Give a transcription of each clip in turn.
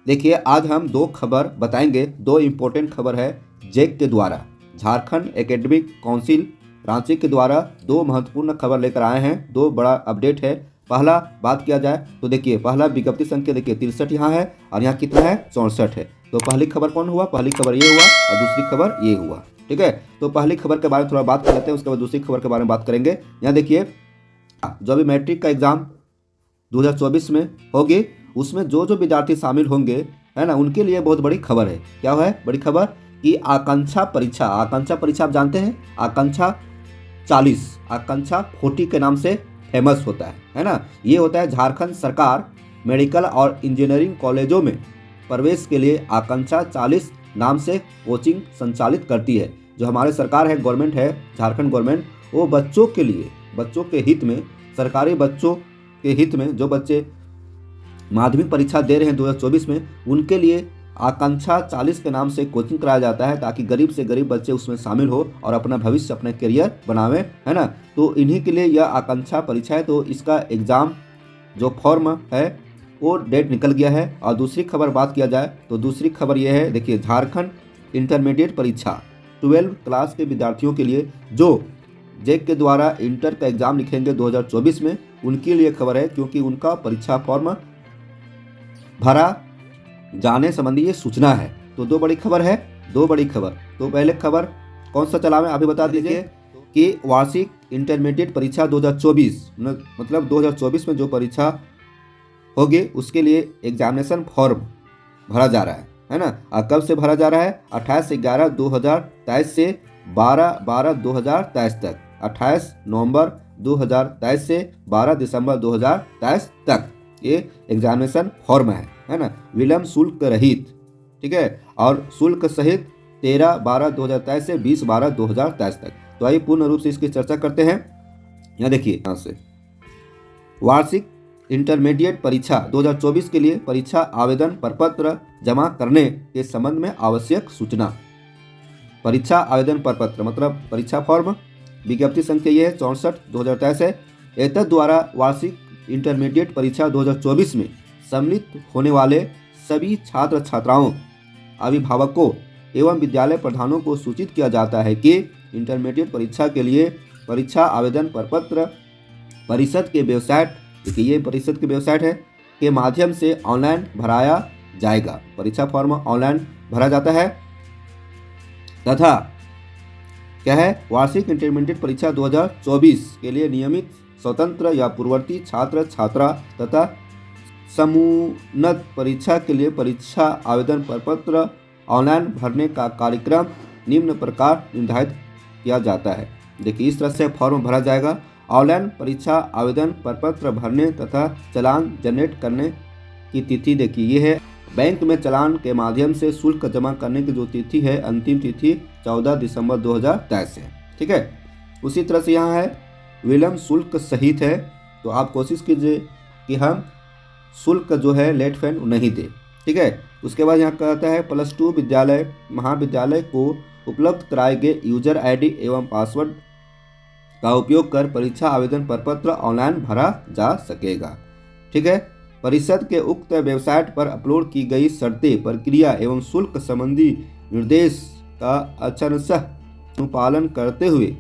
देखिए आज हम दो खबर बताएंगे, दो इम्पोर्टेंट खबर है जैक के द्वारा। झारखंड एकेडमिक काउंसिल रांची के द्वारा दो महत्वपूर्ण खबर लेकर आए हैं, दो बड़ा अपडेट है। पहला बात किया जाए तो देखिए पहला विज्ञप्ति संख्या देखिए 63 यहाँ है और यहाँ कितना है 64 है। तो पहली खबर कौन हुआ, पहली खबर ये हुआ और दूसरी खबर ये हुआ। ठीक है, तो पहली खबर के बारे में थोड़ा बात कर लेते हैं, उसके बाद दूसरी खबर के बारे में बात करेंगे। यहाँ देखिए जो अभी मैट्रिक का एग्जाम 2024 में होगी उसमें जो जो विद्यार्थी शामिल होंगे है ना, उनके लिए बहुत बड़ी खबर है। क्या है बड़ी खबर कि आकांक्षा परीक्षा आप जानते हैं, आकांक्षा 40 आकांक्षा 40 के नाम से फेमस होता है ना। ये होता है झारखंड सरकार मेडिकल और इंजीनियरिंग कॉलेजों में प्रवेश के लिए आकांक्षा 40 नाम से कोचिंग संचालित करती है। जो हमारे सरकार है, गवर्नमेंट है, झारखंड गवर्नमेंट, वो बच्चों के लिए, बच्चों के हित में, सरकारी बच्चों के हित में जो बच्चे माध्यमिक परीक्षा दे रहे हैं 2024 में, उनके लिए आकांक्षा 40 के नाम से कोचिंग कराया जाता है ताकि गरीब से गरीब बच्चे उसमें शामिल हो और अपना भविष्य, अपना करियर बनावे, है ना। तो इन्हीं के लिए यह आकांक्षा परीक्षा है। तो इसका एग्ज़ाम जो फॉर्म है वो डेट निकल गया है। और दूसरी खबर बात किया जाए तो दूसरी खबर यह है, देखिए झारखंड इंटरमीडिएट परीक्षा 12 क्लास के विद्यार्थियों के लिए जो जैक के द्वारा इंटर का एग्ज़ाम लिखेंगे 2024 में, उनके लिए खबर है, क्योंकि उनका परीक्षा फॉर्म भरा जाने संबंधी ये सूचना है। तो दो बड़ी खबर है, दो बड़ी खबर। तो पहले खबर कौन सा चला में अभी बता दीजिए कि वार्षिक इंटरमीडिएट परीक्षा 2024 मतलब 2024 में जो परीक्षा होगी उसके लिए एग्जामिनेशन फॉर्म भरा जा रहा है ना। और कब से भरा जा रहा है, 28/11/2023 से 12/12/2023 तक, 28 नवंबर 2023 से 12 दिसंबर 2023 तक ये एग्जामिनेशन फॉर्म है ना, विलम्ब शुल्क रहित। ठीक है, और शुल्क सहित 13/12/2023 से 20/12/2023 तक। तो आइए पूर्ण रूप से इसकी चर्चा करते हैं। यहाँ देखिए, यहाँ से वार्षिक इंटरमीडिएट परीक्षा 2024 के लिए परीक्षा आवेदन प्रपत्र जमा करने के संबंध में आवश्यक सूचना। परीक्षा आवेदन प्रपत्र मतलब परीक्षा फॉर्म, विज्ञप्ति संख्या ये है 64/2023 है। एतद द्वारा वार्षिक इंटरमीडिएट परीक्षा 2024 में सम्मिलित होने वाले सभी छात्र छात्राओं, अभिभावकों एवं विद्यालय प्रधानों को सूचित किया जाता है कि इंटरमीडिएट परीक्षा के लिए परीक्षा आवेदन प्रपत्र परिषद के वेबसाइट, देखिए ये परिषद की वेबसाइट है, के माध्यम से ऑनलाइन भराया जाएगा। परीक्षा फॉर्म ऑनलाइन भरा जाता है तथा क्या है, वार्षिक इंटरमीडिएट परीक्षा 2024 के लिए नियमित स्वतंत्र या पूर्ववर्ती छात्र छात्रा तथा समुन्नत परीक्षा के लिए परीक्षा आवेदन प्रपत्र ऑनलाइन भरने का कार्यक्रम निम्न प्रकार निर्धारित किया जाता है। देखिए इस तरह से फॉर्म भरा जाएगा। ऑनलाइन परीक्षा आवेदन प्रपत्र भरने तथा चालान जनरेट करने की तिथि देखिए ये है, बैंक में चालान के माध्यम से शुल्क जमा करने की जो तिथि है, अंतिम तिथि 14 दिसंबर 2023 है। ठीक है, उसी तरह से यहाँ है विलम्ब शुल्क सहित है। तो आप कोशिश कीजिए कि हम शुल्क जो है लेट फीस नहीं दे। ठीक है, उसके बाद यहाँ कहता है +2 विद्यालय महाविद्यालय को उपलब्ध कराए गए यूजर आईडी एवं पासवर्ड का उपयोग कर परीक्षा आवेदन प्रपत्र ऑनलाइन भरा जा सकेगा। ठीक है, परिषद के उक्त वेबसाइट पर अपलोड की गई शर्तें, प्रक्रिया एवं शुल्क संबंधी निर्देश का अक्षरशः अनुपालन करते हुए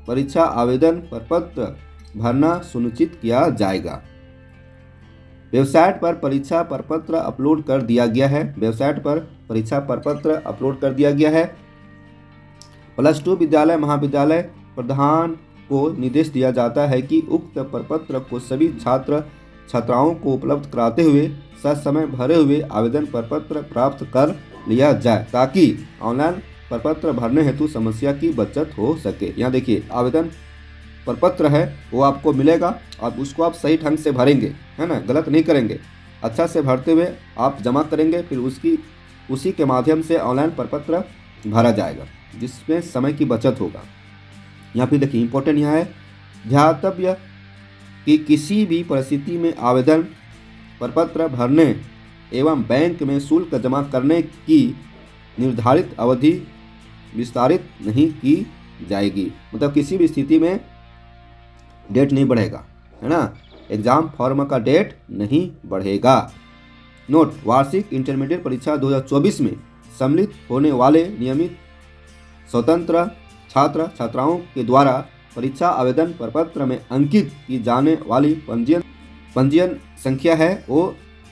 परीक्षा आवेदन प्रपत्र भरना सुनिश्चित किया जाएगा। वेबसाइट पर परीक्षा प्रपत्र अपलोड कर दिया गया है, वेबसाइट पर परीक्षा प्रपत्र अपलोड कर दिया गया है। +2 विद्यालय महाविद्यालय प्रधान को निर्देश दिया जाता है कि उक्त प्रपत्र को सभी छात्र छात्राओं को उपलब्ध कराते हुए ससमय भरे हुए आवेदन प्रपत्र प्राप्त कर लिया जाए ताकि ऑनलाइन प्रपत्र भरने हेतु समस्या की बचत हो सके। यहाँ देखिए आवेदन प्रपत्र है वो आपको मिलेगा, आप उसको आप सही ढंग से भरेंगे, है ना, गलत नहीं करेंगे, अच्छा से भरते हुए आप जमा करेंगे, फिर उसी के माध्यम से ऑनलाइन प्रपत्र भरा जाएगा जिसमें समय की बचत होगा। यहाँ फिर देखिए इंपॉर्टेंट यहाँ है, ध्यातव्य कि किसी भी परिस्थिति में आवेदन प्रपत्र भरने एवं बैंक में शुल्क जमा करने की निर्धारित अवधि विस्तारित नहीं की जाएगी। मतलब किसी भी स्थिति में डेट नहीं बढ़ेगा, है ना, एग्ज़ाम फॉर्म का डेट नहीं बढ़ेगा। नोट, वार्षिक इंटरमीडिएट परीक्षा 2024 में सम्मिलित होने वाले नियमित स्वतंत्र छात्र छात्राओं के द्वारा परीक्षा आवेदन प्रपत्र में अंकित की जाने वाली पंजीयन संख्या है वो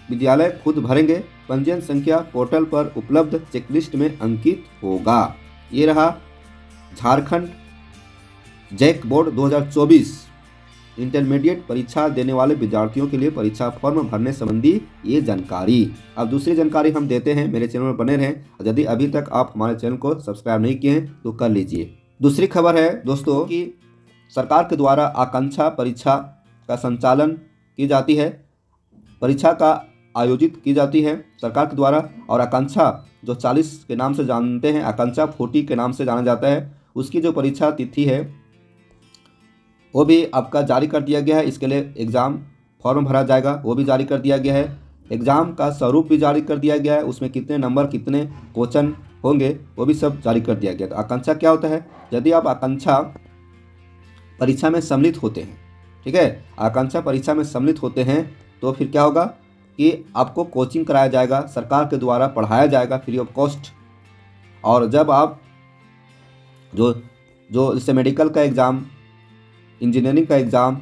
विद्यालय खुद भरेंगे। पंजीयन संख्या पोर्टल पर उपलब्ध चेकलिस्ट में अंकित होगा। ये रहा झारखंड जैक बोर्ड 2024 इंटरमीडिएट परीक्षा देने वाले विद्यार्थियों के लिए परीक्षा फॉर्म भरने संबंधी ये जानकारी। अब दूसरी जानकारी हम देते हैं, मेरे चैनल पर बने रहें। यदि अभी तक आप हमारे चैनल को सब्सक्राइब नहीं किए हैं तो कर लीजिए। दूसरी खबर है दोस्तों कि सरकार के द्वारा आकांक्षा परीक्षा का संचालन की जाती है, परीक्षा का आयोजित की जाती है सरकार के द्वारा। और आकांक्षा जो 40 के नाम से जानते हैं, आकांक्षा 40 के नाम से जाना जाता है, उसकी जो परीक्षा तिथि है वो भी आपका जारी कर दिया गया है। इसके लिए एग्ज़ाम फॉर्म भरा जाएगा, वो भी जारी कर दिया गया है। एग्ज़ाम का स्वरूप भी जारी कर दिया गया है, उसमें कितने नंबर कितने क्वेश्चन होंगे वो भी सब जारी कर दिया गया। तो आकांक्षा क्या होता है, यदि आप आकांक्षा परीक्षा में सम्मिलित होते हैं, ठीक है, आकांक्षा परीक्षा में सम्मिलित होते हैं तो फिर क्या होगा कि आपको कोचिंग कराया जाएगा, सरकार के द्वारा पढ़ाया जाएगा फ्री ऑफ कॉस्ट। और जब आप जो जैसे मेडिकल का एग्ज़ाम, इंजीनियरिंग का एग्ज़ाम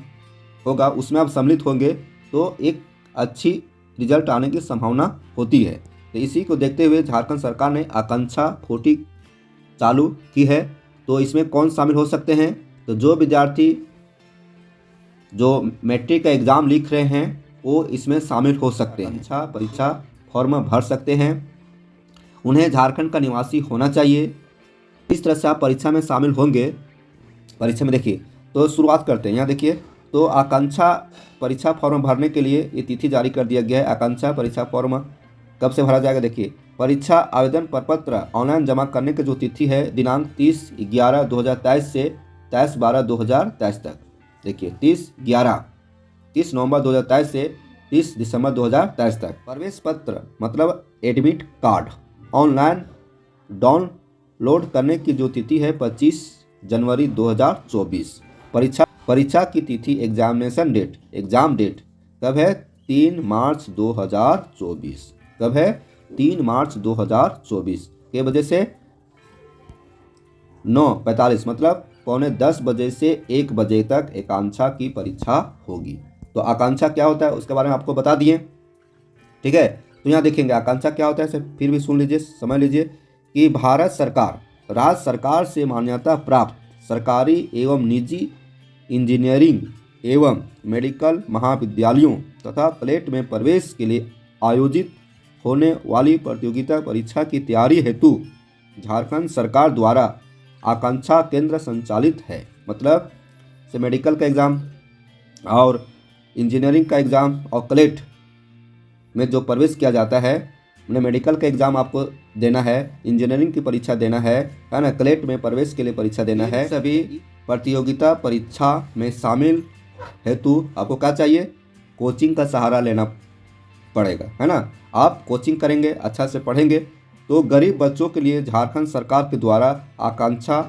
होगा, उसमें आप सम्मिलित होंगे तो एक अच्छी रिजल्ट आने की संभावना होती है। तो इसी को देखते हुए झारखंड सरकार ने आकांक्षा 40 चालू की है। तो इसमें कौन शामिल हो सकते हैं, तो जो विद्यार्थी जो मैट्रिक का एग्ज़ाम लिख रहे हैं वो इसमें शामिल हो सकते हैं, अच्छा परीक्षा फॉर्म भर सकते हैं। उन्हें झारखंड का निवासी होना चाहिए। इस तरह से आप परीक्षा में शामिल होंगे। परीक्षा में देखिए, तो शुरुआत करते हैं। यहाँ देखिए, तो आकांक्षा परीक्षा फॉर्म भरने के लिए ये तिथि जारी कर दिया गया है। आकांक्षा परीक्षा फॉर्म कब से भरा जाएगा, देखिए परीक्षा आवेदन प्रपत्र ऑनलाइन जमा करने की जो तिथि है दिनांक 30/11/2023 से 23/12/2023 तक। देखिए 30 नवंबर 2023 से 30 दिसंबर 2023 तक। प्रवेश पत्र मतलब एडमिट कार्ड ऑनलाइन डाउनलोड करने की जो तिथि है 25 जनवरी 2024। परीक्षा की तिथि एग्जाम डेट कब है, 3 मार्च 2024। कब है, 3 मार्च 2024 के बजे से 9:45 मतलब 9:45 बजे से 1 बजे तक आकांक्षा की परीक्षा होगी। तो आकांक्षा क्या होता है उसके बारे में आपको बता दिए, ठीक है। तो यहाँ देखेंगे आकांक्षा क्या होता है, फिर भी सुन लीजिए, समझ लीजिए कि भारत सरकार, राज्य सरकार से मान्यता प्राप्त सरकारी एवं निजी इंजीनियरिंग एवं मेडिकल महाविद्यालयों तथा प्लेट में प्रवेश के लिए आयोजित होने वाली प्रतियोगिता परीक्षा की तैयारी हेतु झारखंड सरकार द्वारा आकांक्षा केंद्र संचालित है। मतलब से मेडिकल का एग्ज़ाम और इंजीनियरिंग का एग्ज़ाम और क्लेट में जो प्रवेश किया जाता है, मैंने मेडिकल का एग्ज़ाम आपको देना है, इंजीनियरिंग की परीक्षा देना है ना, क्लेट में प्रवेश के लिए परीक्षा देना है। सभी प्रतियोगिता परीक्षा में शामिल हेतु आपको क्या चाहिए, कोचिंग का सहारा लेना पड़ेगा, है ना। आप कोचिंग करेंगे, अच्छा से पढ़ेंगे तो गरीब बच्चों के लिए झारखंड सरकार के द्वारा आकांक्षा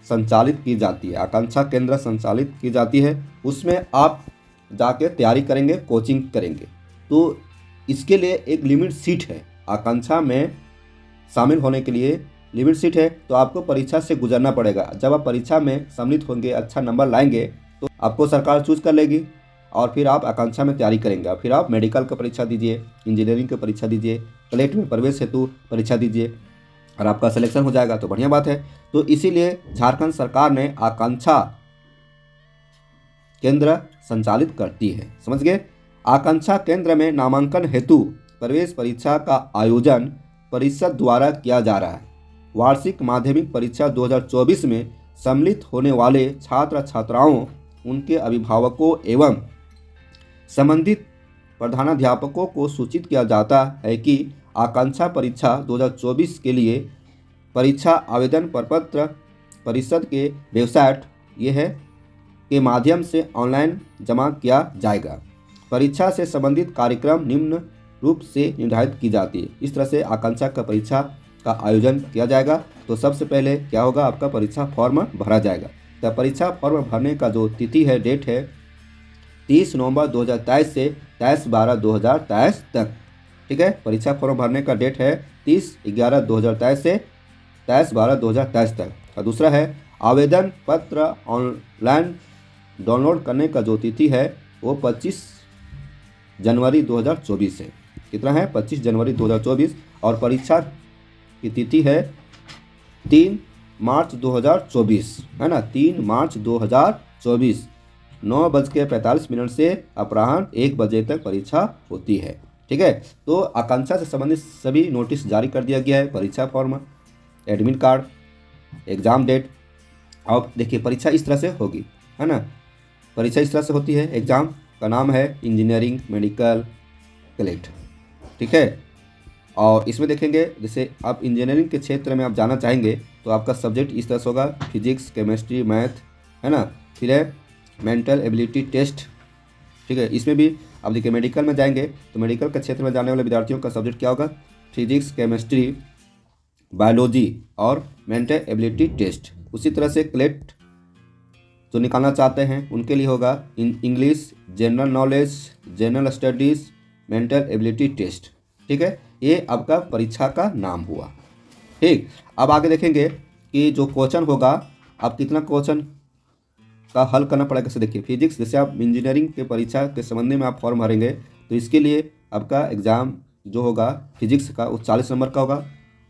संचालित की जाती है, आकांक्षा केंद्र संचालित की जाती है। उसमें आप जाके तैयारी करेंगे, कोचिंग करेंगे। तो इसके लिए एक लिमिट सीट है, आकांक्षा में शामिल होने के लिए लिमिट सीट है। तो आपको परीक्षा से गुजरना पड़ेगा। जब आप परीक्षा में सम्मिलित होंगे, अच्छा नंबर लाएंगे तो आपको सरकार चूज कर लेगी और फिर आप आकांक्षा में तैयारी करेंगे। फिर आप मेडिकल की परीक्षा दीजिए, इंजीनियरिंग की परीक्षा दीजिए, क्लेट में प्रवेश हेतु परीक्षा दीजिए और आपका सिलेक्शन हो जाएगा तो बढ़िया बात है। तो इसीलिए झारखंड सरकार ने आकांक्षा केंद्र संचालित करती है, समझ गए। आकांक्षा केंद्र में नामांकन हेतु प्रवेश परीक्षा का आयोजन परिषद द्वारा किया जा रहा है। वार्षिक माध्यमिक परीक्षा 2024 में सम्मिलित होने वाले छात्र छात्राओं, उनके अभिभावकों एवं संबंधित प्रधानाध्यापकों को सूचित किया जाता है कि आकांक्षा परीक्षा 2024 के लिए परीक्षा आवेदन प्रपत्र परिषद के वेबसाइट ये है के माध्यम से ऑनलाइन जमा किया जाएगा। परीक्षा से संबंधित कार्यक्रम निम्न रूप से निर्धारित की जाती है। इस तरह से आकांक्षा का परीक्षा का आयोजन किया जाएगा। तो सबसे पहले क्या होगा, आपका परीक्षा फॉर्म भरा जाएगा। तो परीक्षा फॉर्म भरने का जो तिथि है, डेट है 30 नवंबर 2023 से 23/12/2023 तक, ठीक ठीक है। परीक्षा फॉर्म भरने का डेट है 30/11/2023 से 23/12/2023 तक। और दूसरा है आवेदन पत्र ऑनलाइन डाउनलोड करने का जो तिथि है वो 25 जनवरी 2024 है। कितना है? 25 जनवरी 2024। और परीक्षा की तिथि है 3 मार्च 2024, है ना, 3 मार्च 2024 9:45 से अपराह्न 1 बजे तक परीक्षा होती है। ठीक है। तो आकांक्षा से संबंधित सभी नोटिस जारी कर दिया गया है। परीक्षा form, admit card, exam date. अब देखिए परीक्षा इस तरह से होगी, है ना, परीक्षा इस तरह से होती है। एग्ज़ाम का नाम है इंजीनियरिंग मेडिकल कलेक्ट। ठीक है। और इसमें देखेंगे जैसे आप इंजीनियरिंग के क्षेत्र में आप जाना चाहेंगे तो आपका सब्जेक्ट इस तरह से होगा, फिजिक्स, केमिस्ट्री, मैथ, है ना। फिर है मेंटल एबिलिटी टेस्ट। ठीक है। इसमें भी अब देखिए मेडिकल में जाएंगे तो मेडिकल के क्षेत्र में जाने वाले विद्यार्थियों का सब्जेक्ट क्या होगा? फिजिक्स, केमिस्ट्री, बायोलॉजी और मेंटल एबिलिटी टेस्ट। उसी तरह से क्लेट जो निकालना चाहते हैं उनके लिए होगा English, general knowledge, general studies, mental ability test. ठीक है। ये आपका परीक्षा का नाम हुआ। ठीक। अब आगे देखेंगे कि जो क्वेश्चन होगा, आप कितना क्वेश्चन का हल करना पड़ेगा। जैसे देखिए फिजिक्स, जैसे आप इंजीनियरिंग के परीक्षा के संबंध में आप फॉर्म भरेंगे तो इसके लिए आपका एग्ज़ाम जो होगा फिजिक्स का वो 40 नंबर का होगा,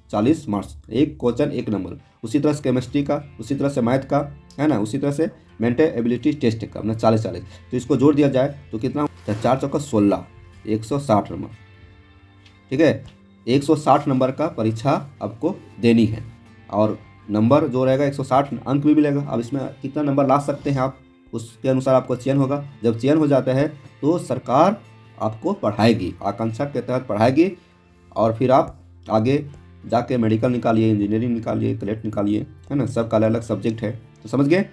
40 मार्क्स, एक क्वेश्चन 1 नंबर। उसी तरह से केमिस्ट्री का, उसी तरह से मैथ का, है ना, उसी तरह से मेंटल एबिलिटी टेस्ट का अपना 40-40। तो इसको जोड़ दिया जाए तो कितना? 4 चौका 16, 160 नंबर। ठीक है। 160 नंबर का परीक्षा आपको देनी है और नंबर जो रहेगा 160 अंक भी मिलेगा। अब इसमें कितना नंबर ला सकते हैं आप, उसके अनुसार आपको चयन होगा। जब चयन हो जाता है तो सरकार आपको पढ़ाएगी, आकांक्षा के तहत पढ़ाएगी और फिर आप आगे जाके मेडिकल निकालिए, इंजीनियरिंग निकालिए, कलेक्ट निकालिए, है ना, सबका अलग अलग सब्जेक्ट है। तो समझ गए।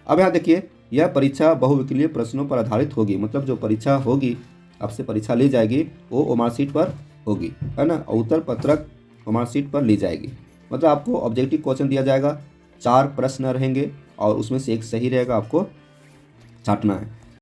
अब यहाँ देखिए यह परीक्षा बहुविकल्पीय प्रश्नों पर आधारित होगी। मतलब जो परीक्षा होगी, आपसे परीक्षा ली जाएगी वो मार्कशीट पर होगी, है ना, और उत्तर पत्रक मार्कशीट पर ली जाएगी। मतलब आपको ऑब्जेक्टिव क्वेश्चन दिया जाएगा, 4 प्रश्न रहेंगे और उसमें से एक सही रहेगा, आपको छांटना है।